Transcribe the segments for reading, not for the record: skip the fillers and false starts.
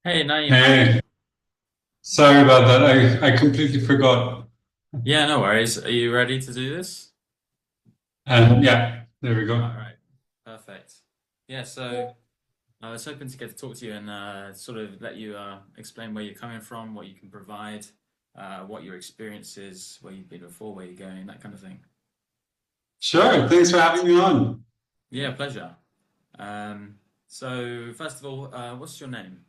Hey, Naeem, how are you? Hey, sorry about that. I completely forgot. Yeah, no worries. Are you ready to do this? Yeah, there we All go. right, perfect. Yeah, so I was hoping to get to talk to you and sort of let you explain where you're coming from, what you can provide, what your experience is, where you've been before, where you're going, that kind of thing. Sure. Thanks for having me on. Yeah, pleasure. Um, so first of all, what's your name?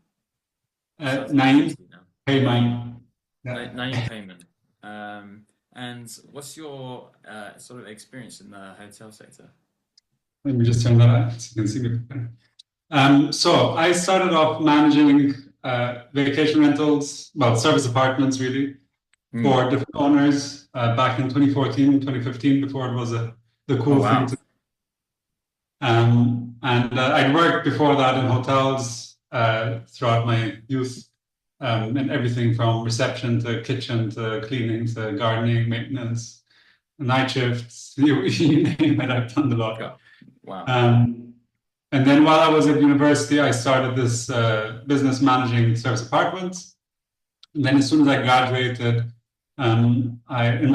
Starting to Nine. introduce you now. Hey, Naeem. mine. Yeah. Naeem Payman. And what's your sort of experience in the hotel sector? Let me just turn that on so you can see me. So I started off managing vacation rentals, well, service apartments really, Hmm. for different owners back in 2014, 2015, before it was the Oh, cool thing wow. to. And I'd worked before that in hotels throughout my youth, and everything from reception to kitchen to cleaning to gardening, maintenance, night shifts, you name it, I've done a lot. God. Wow. Um, and then while I was at university, I started this business managing service apartments. And then as soon as I graduated, in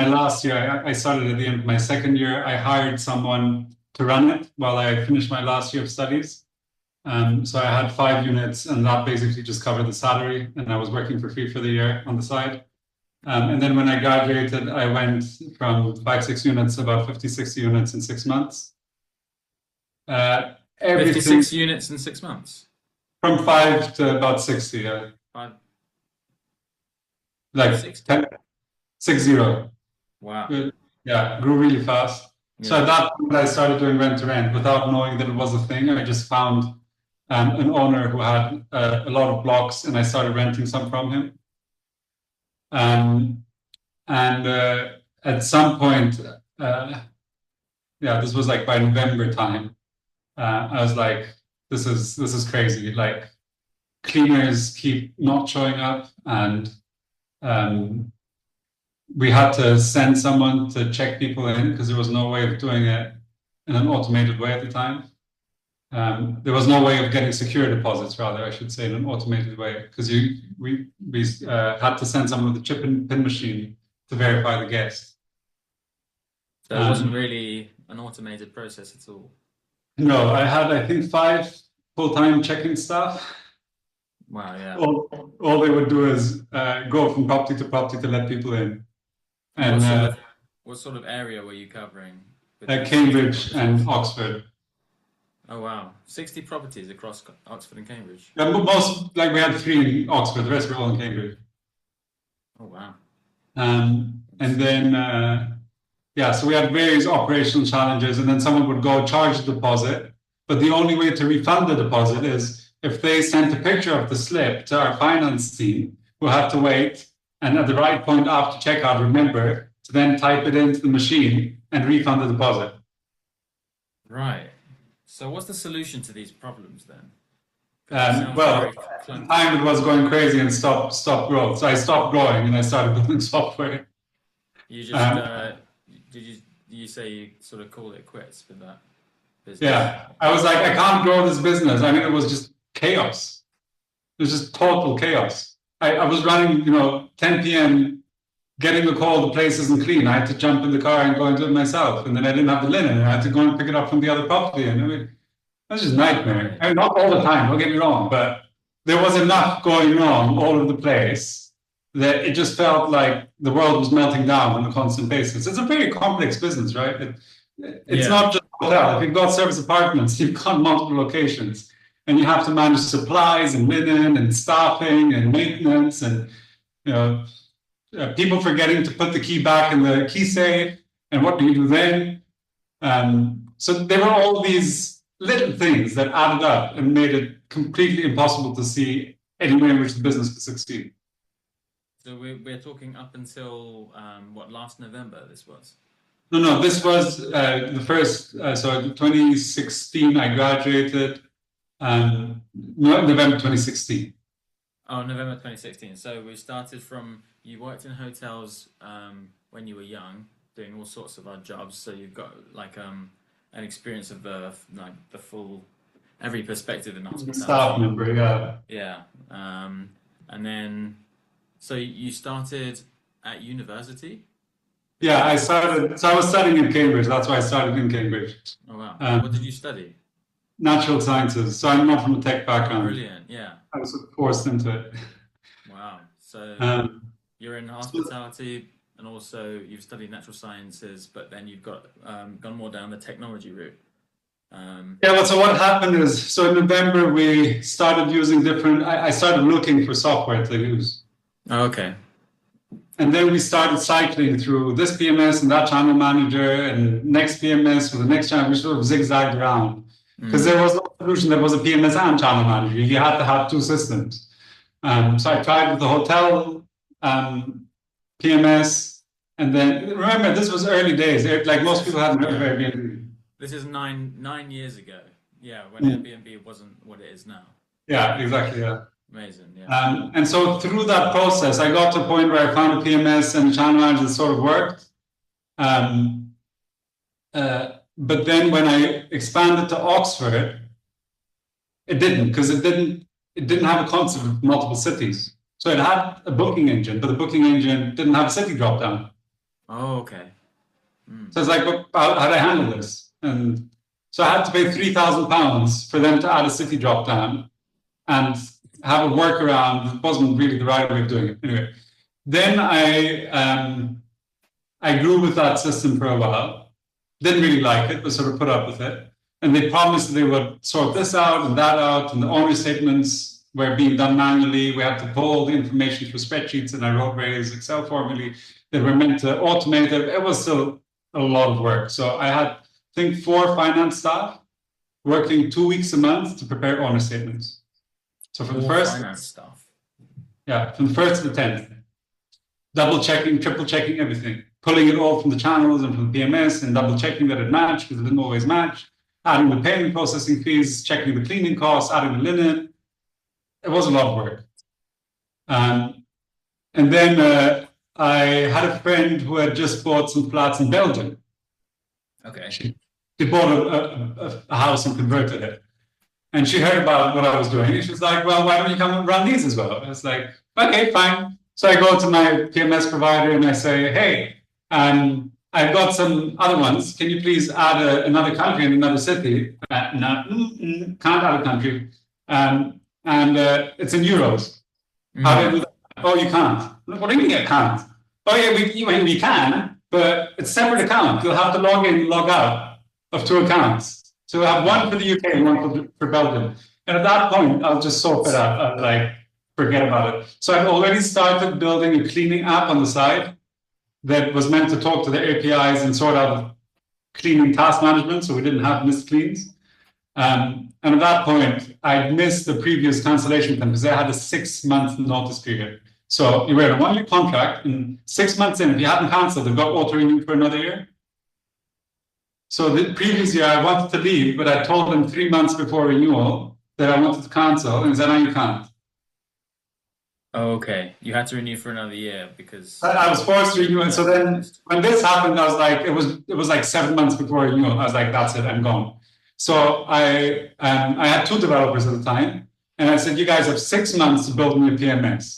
my last year, I started at the end of my second year, I hired someone to run it while I finished my last year of studies. So I had 5 units, and that basically just covered the salary, and I was working for free for the year on the side. And then when I graduated, I went from 5, 6 units to about 50, 60 units in 6 months. Everything 56 units in 6 months. from 5 to about 60, Five to like 60. 10, 6-0. Wow. Good. Yeah, grew really fast. So Yeah. at that point, I started doing rent to rent without knowing that it was a thing. I just found an owner who had a lot of blocks, and I started renting some from him. Um, and at some point, uh, yeah, this was like by November time. I was like, this is crazy. Like cleaners keep not showing up, and um, we had to send someone to check people in because there was no way of doing it in an automated way at the time. There was no way of getting secure deposits, rather, I should say, in an automated way, because we had to send someone with a chip and pin machine to verify the guest. So it wasn't Um, really an automated process at all. no, I had I think 5 full-time checking staff. Wow, yeah. All they would do is go from property to property to let people in, And and what sort of area were you covering with these 60 Cambridge and properties? Oxford. Oh, wow. 60 properties across Oxford and Cambridge. Yeah, most like we had three in Oxford, the rest were all in Cambridge. Oh, wow. And then yeah, so we had various operational challenges, and then someone would go charge the deposit. But the only way to refund the deposit is if they sent a picture of the slip to our finance team, who had to wait and at the right point after checkout, remember to then type it into the machine and refund the deposit. Right. So what's the solution to these problems then? Because it sounds Well, very at the clunky. time it was going crazy and stopped growth. So I stopped growing and I started building software. You just Um, did you say you sort of called it quits with that business? yeah, I was like, I can't grow this business. I mean, it was just chaos. It was just total chaos. I was running, 10 p.m., getting a call, the place isn't clean. I had to jump in the car and go and do it myself. And then I didn't have the linen. And I had to go and pick it up from the other property. And I mean, it was just a nightmare. Right. I mean, not all the time, don't get me wrong, but there was enough going wrong all over the place that it just felt like the world was melting down on a constant basis. It's a very complex business, right? It's Yeah. not just a hotel. If you've got service apartments, you've got multiple locations, and you have to manage supplies and linen and staffing and maintenance and you know people forgetting to put the key back in the key safe. And what do you do then? So there were all these little things that added up and made it completely impossible to see any way in which the business could succeed. So we're talking up until what, last November this was? No, no, this was the first. So 2016, I graduated. November 2016. Oh, November 2016. So we started from you worked in hotels when you were young, doing all sorts of odd jobs. So you've got like an experience of the full every perspective in staff hospitality. member, yeah. Yeah. And then, so you started at university? Yeah, I was studying in Cambridge. That's why I started in Cambridge. Oh wow. What did Um, you study? Natural sciences. So I'm not from a tech background. Brilliant. Yeah. I was sort of forced into it. Wow. So Um, you're in so, hospitality and also you've studied natural sciences, but then you've got gone more down the technology route. yeah, well, so what happened is, so in November, we started using I started looking for software to use. Oh, okay. And then we started cycling through this PMS and that channel manager and next PMS with the next channel. We sort of zigzagged around because there was no solution that was a PMS and channel manager. You had to have two systems. So I tried with the hotel PMS, and then remember this was early days. Like most people hadn't heard of Airbnb. This is nine years ago. Yeah, when Yeah. Airbnb wasn't what it is now. Yeah, exactly. Yeah. Amazing. Yeah. And so through that process, I got to a point where I found a PMS and a channel manager that sort of worked. But then when I expanded to Oxford, it didn't, because it didn't have a concept of multiple cities. So it had a booking engine, but the booking engine didn't have a city drop down. Oh, okay. So it's like, how do I handle this? And so I had to pay £3,000 for them to add a city drop down and have a workaround. It wasn't really the right way of doing it. Anyway, then I grew with that system for a while. Didn't really like it, but sort of put up with it. And they promised that they would sort this out and that out, and the owner statements were being done manually. We had to pull the information through spreadsheets, and I wrote various Excel formulae that were meant to automate it. It was still a lot of work. So I had, I think, 4 finance staff working 2 weeks a month to prepare owner statements. So from the first finance stuff. Yeah, from the first to the 10th, double checking, triple checking everything, pulling it all from the channels and from the PMS and double checking that it matched because it didn't always match, adding the payment processing fees, checking the cleaning costs, adding the linen. It was a lot of work. And then I had a friend who had just bought some flats in Belgium. Okay. She bought a house and converted it. And she heard about what I was doing. And she was like, well, why don't you come and run these as well? I was like, okay, fine. So I go to my PMS provider and I say, hey, I've got some other ones. Can you please add another country and another city? No, can't add a country. And it's in euros. How do I do that? Oh, you can't. What do you mean I can't? Oh, yeah, we can, but it's a separate account. You'll have to log in and log out of 2 accounts. So we'll have one for the UK and one for Belgium. And at that point, I was just so fed up. I was like, forget about it. So I've already started building a cleaning app on the side that was meant to talk to the APIs and sort out cleaning task management, so we didn't have missed cleans. And at that point, I missed the previous cancellation with them because they had a 6-month notice period. So you were in a 1-year contract, and 6 months in, if you hadn't cancelled, they've got auto-renew for another year. So the previous year, I wanted to leave, but I told them 3 months before renewal that I wanted to cancel, and they said, no, you can't. Oh, okay. You had to renew for another year because I was forced to renew it. So then when this happened, I was like, it was like 7 months before renewal. I was like, that's it, I'm gone. So I had 2 developers at the time, and I said, you guys have 6 months to build me a PMS.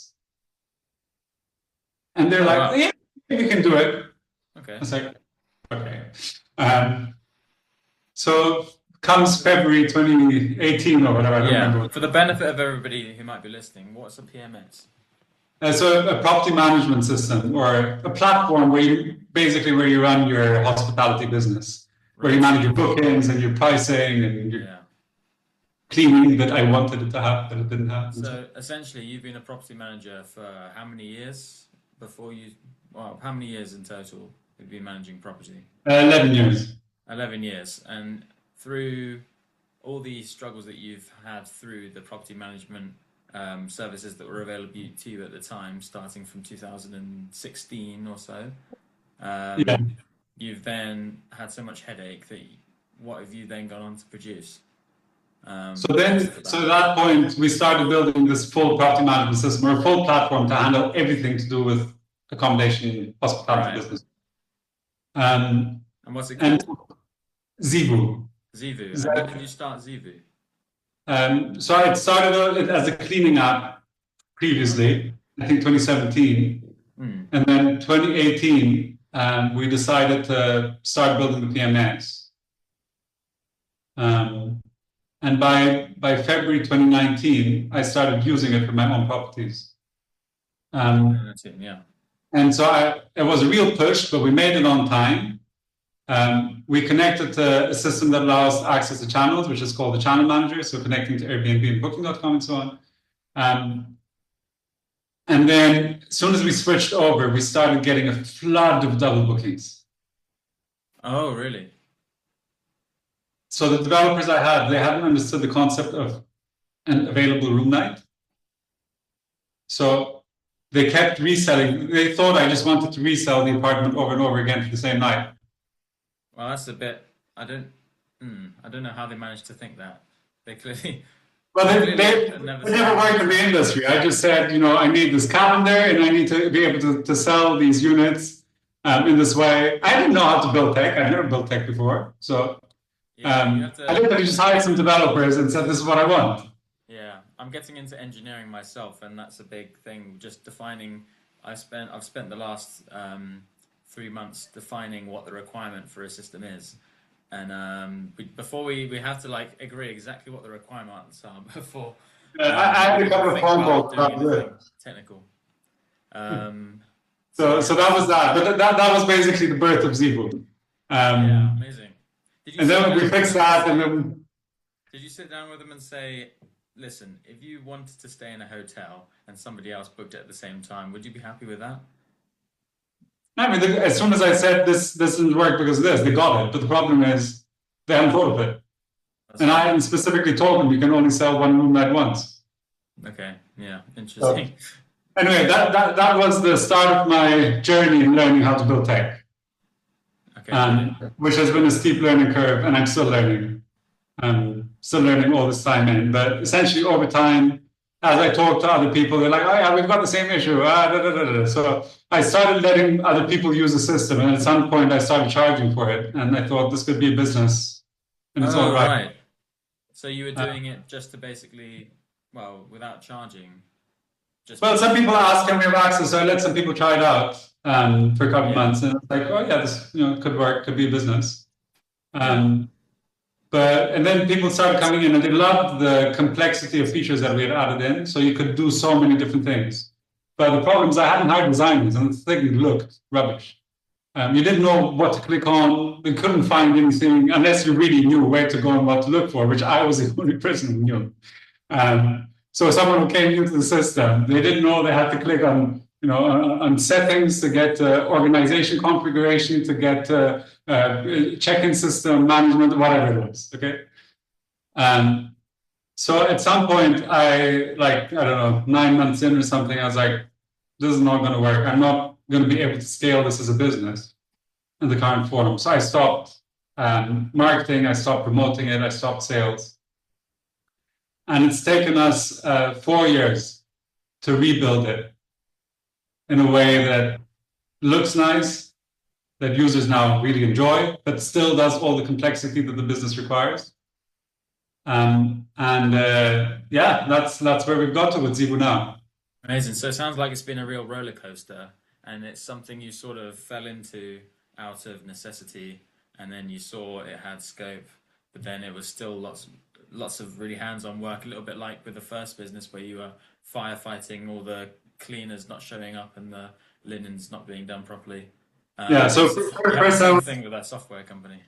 And they're like, wow. Yeah, you can do it. Okay. I was like, okay. So comes February 2018 or whatever, I don't remember. For the benefit of everybody who might be listening, what's a PMS? So a property management system or a platform where you run your hospitality business, where you manage your bookings and your pricing and your cleaning that I wanted it to have, but it didn't have. So essentially, you've been a property manager for how many years how many years in total have you been managing property? 11 years. 11 years. And through all the struggles that you've had through the property management services that were available to you at the time, starting from 2016 or so, you've then had so much headache that what have you then gone on to produce? So at that point, we started building this full property management system or a full platform to handle everything to do with accommodation, hospitality business. And what's it called? Zeevou. Zeevou. And when did you start Zeevou? So I started it as a cleaning app previously, I think 2017. And then 2018, we decided to start building the PMS. And by February 2019, I started using it for my own properties. Yeah. And so it was a real push, but we made it on time. We connected to a system that allows access to channels, which is called the Channel Manager, so connecting to Airbnb and Booking.com and so on. And then as soon as we switched over, we started getting a flood of double bookings. Oh, really? So the developers I had, they hadn't understood the concept of an available room night. So they kept reselling. They thought I just wanted to resell the apartment over and over again for the same night. Well, that's a bit. I don't know how they managed to think that. They clearly. Well, they never worked in the industry. I just said, I need this calendar and I need to be able to sell these units in this way. I didn't know how to build tech. I'd never built tech before. So I literally just hired some developers and said, this is what I want. Yeah, I'm getting into engineering myself, and that's a big thing. Just defining. I've spent the last 3 months defining what the requirement for a system is. And before we have to agree exactly what the requirements are before. I had a couple of phone calls about this. Technical. So that was that. But that was basically the birth of Zeevou. Yeah, amazing. And then we fixed that, and then. Did you sit down with them and say, listen, if you wanted to stay in a hotel and somebody else booked it at the same time, would you be happy with that? I mean, as soon as I said this didn't work because of this, they got it. But the problem is they hadn't thought of it. And I hadn't specifically told them you can only sell one room at once. Okay, yeah, interesting. So, anyway, that was the start of my journey in learning how to build tech. Okay, which has been a steep learning curve, and I'm still learning. Still learning all this time in. But essentially, over time, as I talk to other people, they're like, oh yeah, we've got the same issue. So I started letting other people use the system, and at some point I started charging for it, and I thought this could be a business, and it's all right. So you were doing it just to basically, without charging. Well, some people ask, can we have access? So I let some people try it out for a couple of months, and it's like, oh yeah, this could work, could be a business. And then people started coming in and they loved the complexity of features that we had added in. So you could do so many different things. But the problem is I hadn't hired designers and the thing looked rubbish. You didn't know what to click on. You couldn't find anything unless you really knew where to go and what to look for, which I was the only person who knew. So someone who came new to the system, they didn't know they had to click on settings to get organization configuration, to get check-in system management, whatever it was. Okay. So at some point, I don't know, 9 months in or something, I was like, this is not going to work. I'm not going to be able to scale this as a business in the current form. So I stopped marketing, I stopped promoting it, I stopped sales. And it's taken us 4 years to rebuild it in a way that looks nice, that users now really enjoy, but still does all the complexity that the business requires. That's where we've got to with Zeevou now. Amazing. So it sounds like it's been a real roller coaster, and it's something you sort of fell into out of necessity, and then you saw it had scope, but then it was still lots of really hands-on work, a little bit like with the first business where you were firefighting all the cleaners not showing up and the linens not being done properly. So first I was thing with that software company.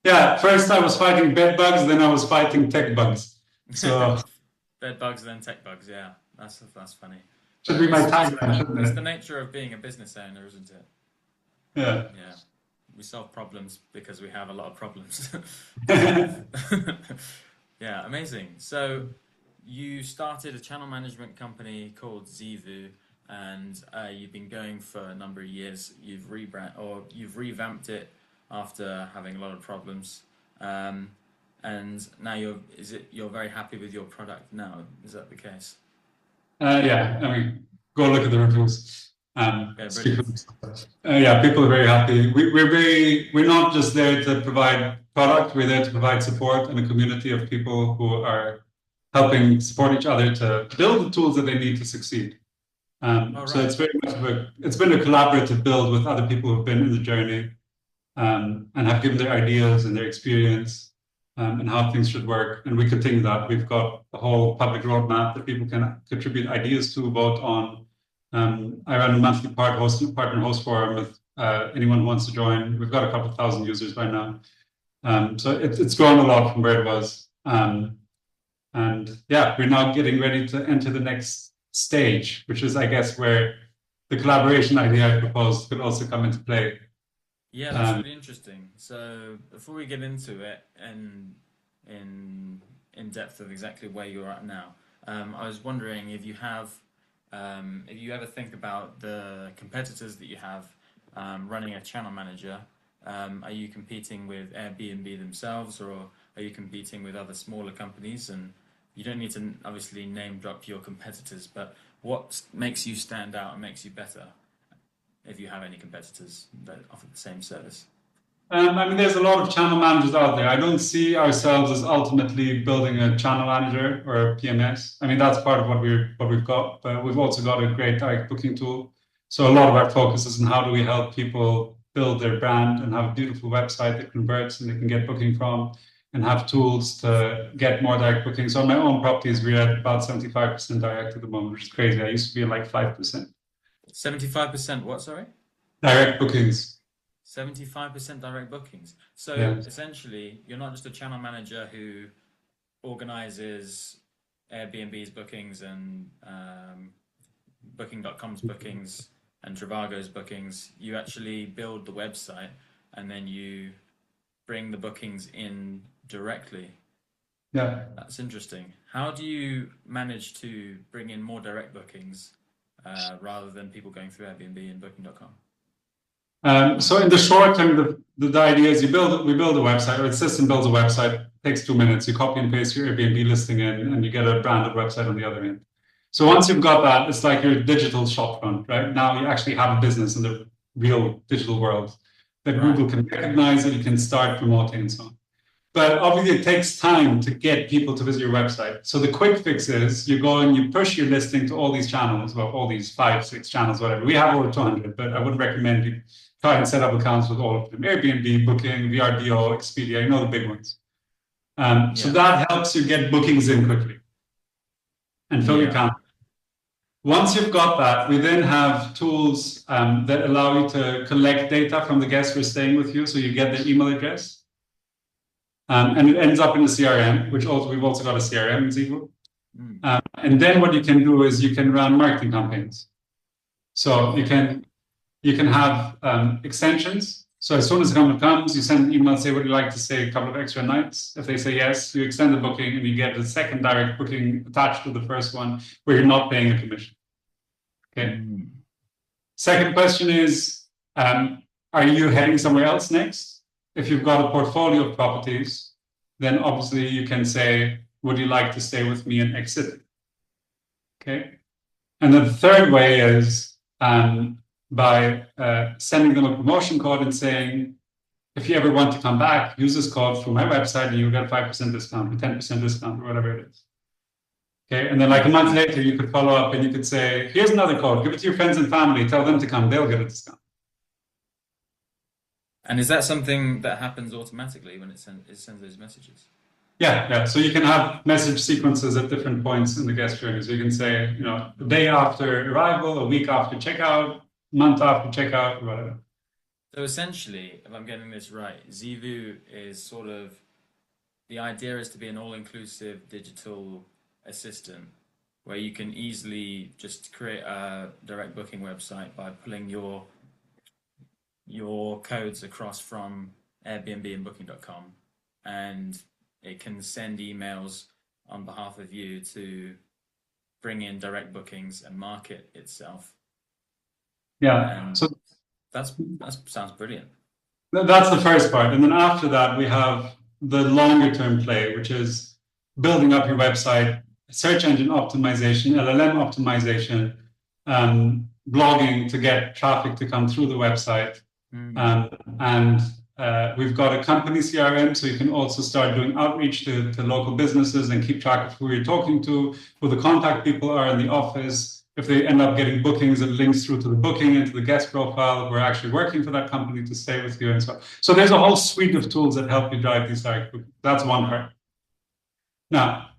Yeah, first I was fighting bed bugs, then I was fighting tech bugs. So bed bugs, then tech bugs. Yeah, that's funny. Should be my tagline, shouldn't it? It's the nature of being a business owner, isn't it? Yeah. Yeah. We solve problems because we have a lot of problems. Yeah, amazing. So you started a channel management company called Zeevou, and you've been going for a number of years. You've revamped it after having a lot of problems, and now you're very happy with your product now. Is that the case? Yeah, I mean, go look at the reviews. Yeah, people are very happy. We're not just there to provide product. We're there to provide support and a community of people who are helping support each other to build the tools that they need to succeed. So Right. it's very much it's been a collaborative build with other people who've been in the journey and have given their ideas and their experience and how things should work. And we continue that. We've got a whole public roadmap that people can contribute ideas to, vote on. I run a monthly partner host forum with anyone who wants to join. We've got a couple thousand users by now. So it's grown a lot from where it was. And yeah, we're now getting ready to enter the next stage, which is, I guess, where the collaboration idea I proposed could also come into play. Yeah, that's really interesting. So before we get into it and in depth of exactly where you're at now, I was wondering if you ever think about the competitors that you have running a channel manager. Are you competing with Airbnb themselves, or are you competing with other smaller companies? And you don't need to obviously name drop your competitors, but what makes you stand out and makes you better, if you have any competitors that offer the same service? I mean, there's a lot of channel managers out there. I don't see ourselves as ultimately building a channel manager or a PMS. I mean, that's part of what we've got, but we've also got a great direct booking tool. So a lot of our focus is on how do we help people build their brand and have a beautiful website that converts and they can get booking from, and have tools to get more direct bookings. So on my own properties, we're at about 75% direct at the moment, which is crazy. I used to be at like 5%. 75% what, sorry? Direct bookings. 75% direct bookings. So Yeah. essentially, you're not just a channel manager who organizes Airbnb's bookings and Booking.com's bookings and Trivago's bookings. You actually build the website and then you bring the bookings in directly. Yeah. That's interesting. How do you manage to bring in more direct bookings rather than people going through Airbnb and Booking.com? So in the short term, the idea is we build a website, or the system builds a website. It takes 2 minutes. You copy and paste your Airbnb listing in, and you get a branded website on the other end. So once you've got that, it's like your digital shopfront, right? Now you actually have a business in the real digital world that Google can recognize, and you can start promoting and so on. But obviously, it takes time to get people to visit your website. So the quick fix is you go and you push your listing to all these channels, well, all these 5, 6 channels, whatever. We have over 200, but I wouldn't recommend you try and set up accounts with all of them. Airbnb, Booking, VRBO, Expedia, you know the big ones. So that helps you get bookings in quickly and fill your calendar. Once you've got that, we then have tools that allow you to collect data from the guests who are staying with you. So you get their email address. And it ends up in the CRM, which also we've also got a CRM in Zeevou. And then what you can do is you can run marketing campaigns. So you can have extensions. So as soon as someone comes, you send an email, say, would you like to stay a couple of extra nights? If they say yes, you extend the booking and you get the second direct booking attached to the first one where you're not paying a commission. Okay. Second question is, are you heading somewhere else next? If you've got a portfolio of properties, then obviously you can say, would you like to stay with me in X city? Okay. And then the third way is by sending them a promotion code and saying, if you ever want to come back, use this code through my website and you'll get a 5% discount or 10% discount or whatever it is. Okay. And then like a month later, you could follow up and you could say, here's another code, give it to your friends and family, tell them to come, they'll get a discount. And is that something that happens automatically when it sends those messages? Yeah. So you can have message sequences at different points in the guest journey. So you can say, you know, the day after arrival, a week after checkout, month after checkout, or whatever. So essentially, if I'm getting this right, Zeevou is sort of, the idea is to be an all-inclusive digital assistant where you can easily just create a direct booking website by pulling your codes across from Airbnb and Booking.com, and it can send emails on behalf of you to bring in direct bookings and market itself. Yeah, and so that sounds brilliant. That's the first part, and then after that we have the longer term play, which is building up your website, search engine optimization, LLM optimization, blogging to get traffic to come through the website. And we've got a company CRM, so you can also start doing outreach to local businesses and keep track of who you're talking to, who the contact people are in the office. If they end up getting bookings, it links through to the booking into the guest profile. We're actually working for that company to stay with you and so on. So there's a whole suite of tools that help you drive these direct bookings. That's one part. Now,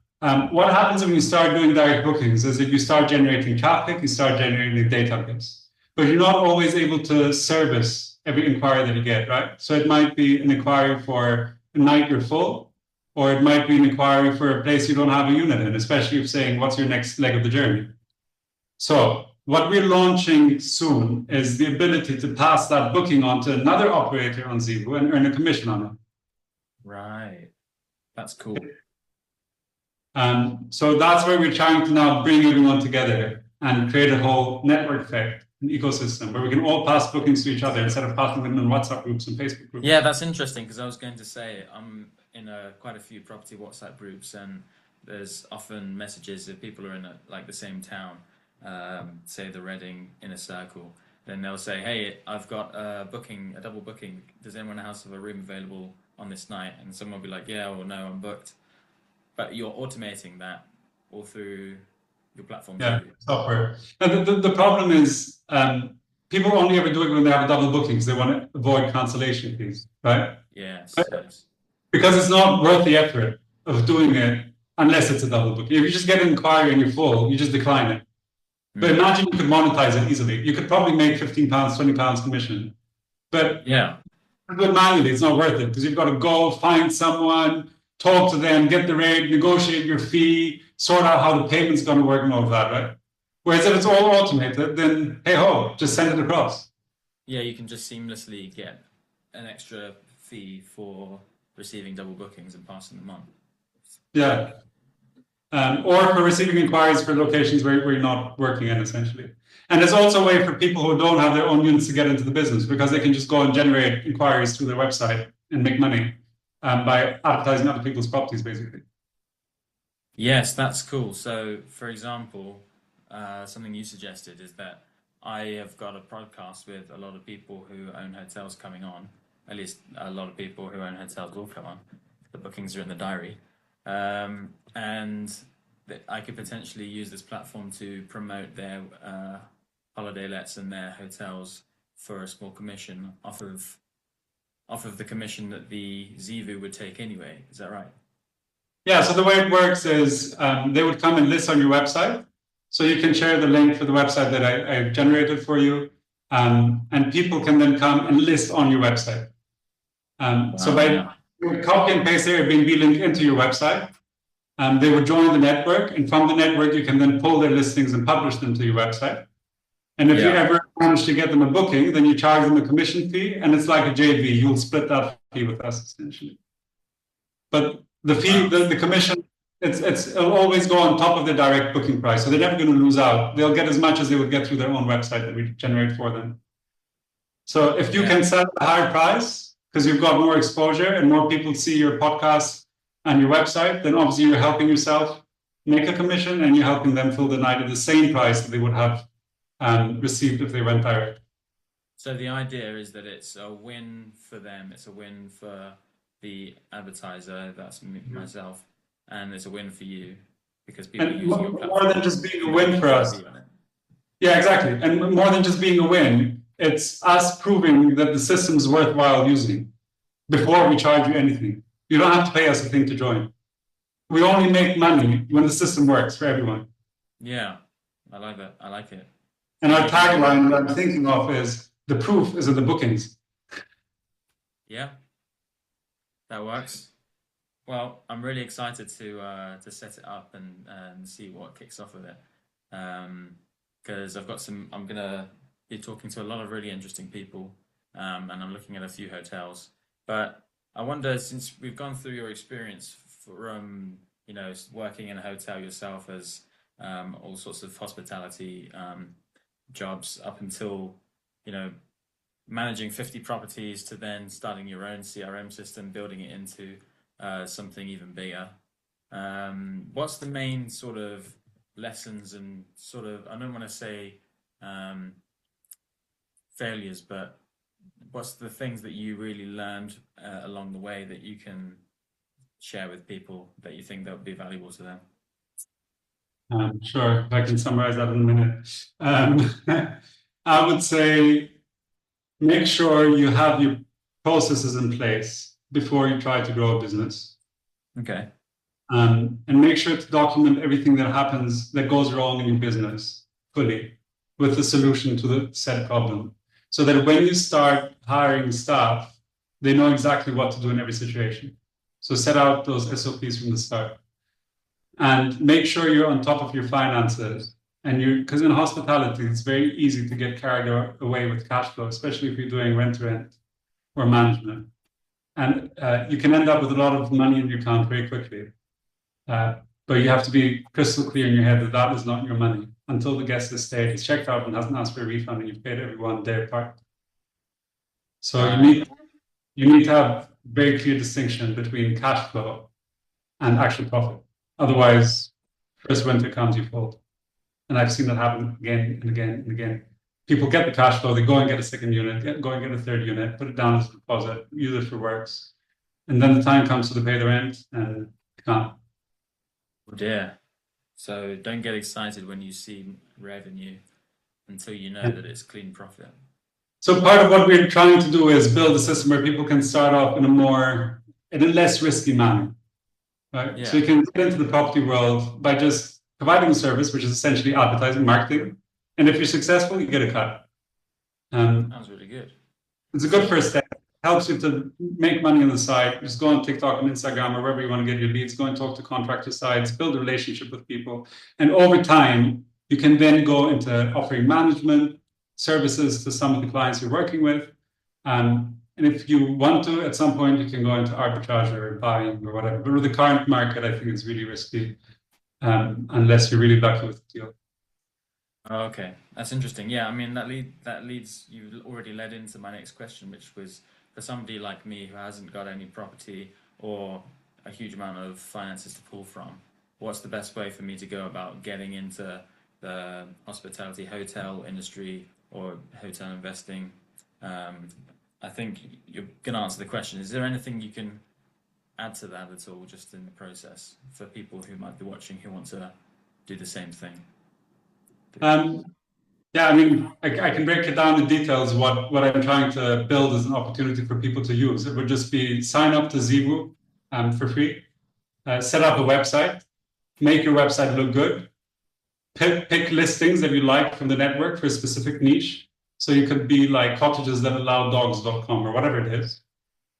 what happens when you start doing direct bookings is that you start generating traffic, you start generating a database, but you're not always able to service every inquiry that you get, right? So it might be an inquiry for a night you're full, or it might be an inquiry for a place you don't have a unit in, especially if saying, what's your next leg of the journey? So what we're launching soon is the ability to pass that booking on to another operator on Zeevou and earn a commission on it. Right. That's cool. So that's where we're trying to now bring everyone together and create a whole network effect, an ecosystem where we can all pass bookings to each other instead of passing them in WhatsApp groups and Facebook groups. Yeah, that's interesting because I was going to say I'm in quite a few property WhatsApp groups, and there's often messages if people are in like the same town, say the Reading inner circle. Then they'll say, "Hey, I've got a booking, a double booking. Does anyone else have a room available on this night?" And someone will be like, "Yeah," or "No, I'm booked." But you're automating that all through your platform. Yeah, software. And the problem is people only ever do it when they have a double booking because they want to avoid cancellation fees, right? Yes, Right? yes. Because it's not worth the effort of doing it unless it's a double booking. If you just get an inquiry and you're full, you just decline it. But imagine you could monetize it easily. You could probably make £15, £20 commission. But yeah, do it manually, it's not worth it because you've got to go find someone, talk to them, get the rate, negotiate your fee, sort out how the payment's going to work and all of that, right? Whereas if it's all automated, then hey ho, just send it across. Yeah, you can just seamlessly get an extra fee for receiving double bookings and passing them on. Yeah. Or for receiving inquiries for locations where you're not working in, essentially. And there's also a way for people who don't have their own units to get into the business because they can just go and generate inquiries through their website and make money by advertising other people's properties, basically. Yes, that's cool. So, for example, something you suggested is that I have got a podcast with a lot of people who own hotels coming on. At least a lot of people who own hotels will come on. The bookings are in the diary. And I could potentially use this platform to promote their holiday lets and their hotels for a small commission off of the commission that the Zeevou would take anyway. Is that right? Yeah, so the way it works is they would come and list on your website. So you can share the link for the website that I generated for you. And people can then come and list on your website. So by copy and paste the Airbnb link into your website, they would join the network. And from the network, you can then pull their listings and publish them to your website. And if you ever manage to get them a booking, then you charge them a commission fee. And it's like a JV. You'll split that fee with us, essentially. But the fee, the commission, it'll always go on top of the direct booking price. So they're never going to lose out. They'll get as much as they would get through their own website that we generate for them. So if you can sell at a higher price, because you've got more exposure and more people see your podcast and your website, then obviously you're helping yourself make a commission and you're helping them fill the night at the same price that they would have received if they went direct. So the idea is that it's a win for them. It's a win for the advertiser, that's myself, and it's a win for you because people are using your platform. More than just being a win for us. Yeah, exactly. And more than just being a win, it's us proving that the system's worthwhile using before we charge you anything. You don't have to pay us a thing to join. We only make money when the system works for everyone. Yeah, I like that. I like it. And our tagline that I'm thinking of is, the proof is in the bookings. Yeah. That works. Well, I'm really excited to set it up and see what kicks off with it. Because I'm gonna be talking to a lot of really interesting people, and I'm looking at a few hotels. But I wonder, since we've gone through your experience from working in a hotel yourself as all sorts of hospitality jobs up until managing 50 properties to then starting your own CRM system, building it into something even bigger. What's the main sort of lessons and sort of, I don't want to say failures, but what's the things that you really learned along the way that you can share with people that you think that would be valuable to them? Sure, if I can summarize that in a minute. I would say make sure you have your processes in place before you try to grow a business. Okay. And make sure to document everything that happens that goes wrong in your business fully with the solution to the said problem. So that when you start hiring staff, they know exactly what to do in every situation. So set out those SOPs from the start. And make sure you're on top of your finances. And because in hospitality, it's very easy to get carried away with cash flow, especially if you're doing rent-to-rent or management. And you can end up with a lot of money in your account very quickly. But you have to be crystal clear in your head that that is not your money until the guest has stayed, has checked out, and hasn't asked for a refund, and you've paid everyone their part. So you need to have very clear distinction between cash flow and actual profit. Otherwise, first winter comes, you fold. And I've seen that happen again and again and again. People get the cash flow, they go and get a second unit, go and get a third unit, put it down as a deposit, use it for works. And then the time comes to pay the rent and you can't. Oh dear. So don't get excited when you see revenue until you know that it's clean profit. So part of what we're trying to do is build a system where people can start off in a less risky manner. Right? Yeah. So you can get into the property world by just providing a service, which is essentially advertising, marketing. And if you're successful, you get a cut. Sounds really good. It's a good first step. Helps you to make money on the side. Just go on TikTok and Instagram or wherever you want to get your leads. Go and talk to contractor sites, build a relationship with people. And over time, you can then go into offering management services to some of the clients you're working with. And if you want to, at some point, you can go into arbitrage or buying or whatever. But with the current market, I think it's really risky unless you're really lucky with the deal. Oh, okay, that's interesting. Yeah, I mean that leads you already led into my next question, which was for somebody like me who hasn't got any property or a huge amount of finances to pull from, what's the best way for me to go about getting into the hospitality hotel industry or hotel investing? I think you're going to answer the question. Is there anything you can add to that at all, just in the process, for people who might be watching who want to do the same thing? Yeah, I mean, I can break it down in details. What I'm trying to build is an opportunity for people to use. It would just be sign up to Zeevou for free, set up a website, make your website look good, pick listings that you like from the network for a specific niche. So you could be like cottages that allow dogs.com or whatever it is,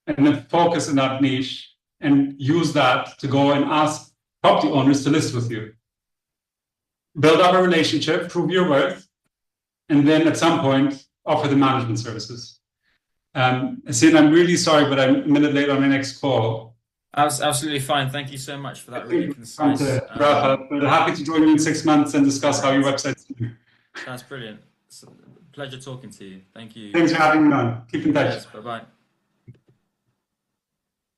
and then focus on that niche and use that to go and ask property owners to list with you. Build up a relationship, prove your worth, and then at some point offer the management services. Sin, I'm really sorry, but I'm a minute late on my next call. Absolutely fine. Thank you so much for that really concise. Wrap up, but happy to join you in 6 months and discuss how your website's doing. That's brilliant. It's a pleasure talking to you. Thank you. Thanks for having me on. Keep in touch. Bye bye.